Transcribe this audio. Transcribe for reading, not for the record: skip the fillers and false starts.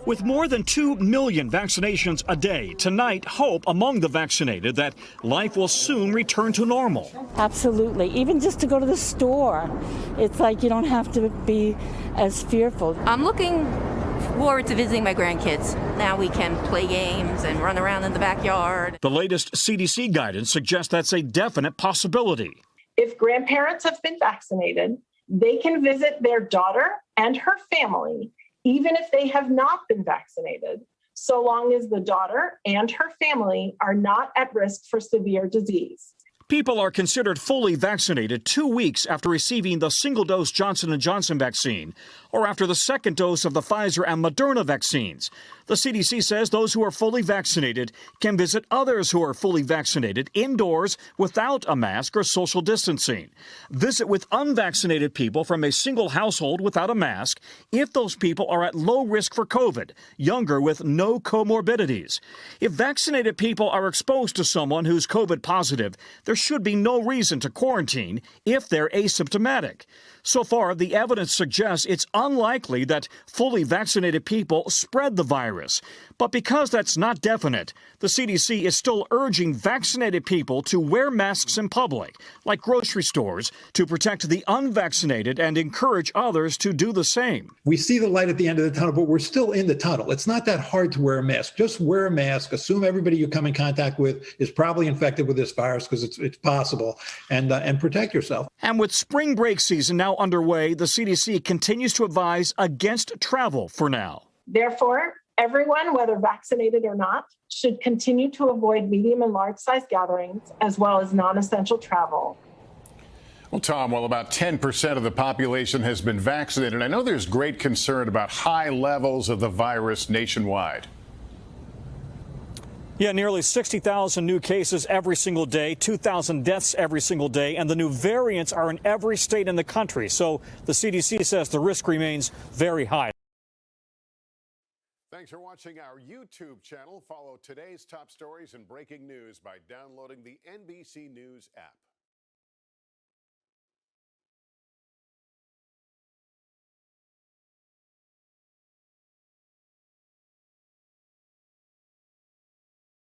With more than 2 million vaccinations a day, tonight, hope among the vaccinated that life will soon return to normal. Absolutely. Even just to go to the store, it's like you don't have to be as fearful. I'm looking forward to visiting my grandkids. Now we can play games and run around in the backyard. The latest CDC guidance suggests that's a definite possibility. If grandparents have been vaccinated, they can visit their daughter and her family even if they have not been vaccinated, so long as the daughter and her family are not at risk for severe disease. People are considered fully vaccinated 2 weeks after receiving the single-dose Johnson & Johnson vaccine or after the second dose of the Pfizer and Moderna vaccines. The CDC says those who are fully vaccinated can visit others who are fully vaccinated indoors without a mask or social distancing. Visit with unvaccinated people from a single household without a mask if those people are at low risk for COVID, younger with no comorbidities. If vaccinated people are exposed to someone who's COVID positive, there should be no reason to quarantine if they're asymptomatic. So far, the evidence suggests it's unlikely that fully vaccinated people spread the virus. But because that's not definite, the CDC is still urging vaccinated people to wear masks in public, like grocery stores, to protect the unvaccinated and encourage others to do the same. We see the light at the end of the tunnel, but we're still in the tunnel. It's not that hard to wear a mask. Just wear a mask. Assume everybody you come in contact with is probably infected with this virus, because it's possible, and protect yourself. And with spring break season now underway, the CDC continues to advise against travel for now. Therefore, everyone, whether vaccinated or not, should continue to avoid medium and large size gatherings as well as non-essential travel. Well, Tom, while about 10% of the population has been vaccinated, I know there's great concern about high levels of the virus nationwide. Yeah, nearly 60,000 new cases every single day, 2,000 deaths every single day, and the new variants are in every state in the country. So the CDC says the risk remains very high. Thanks for watching our YouTube channel. Follow today's top stories and breaking news by downloading the NBC News app.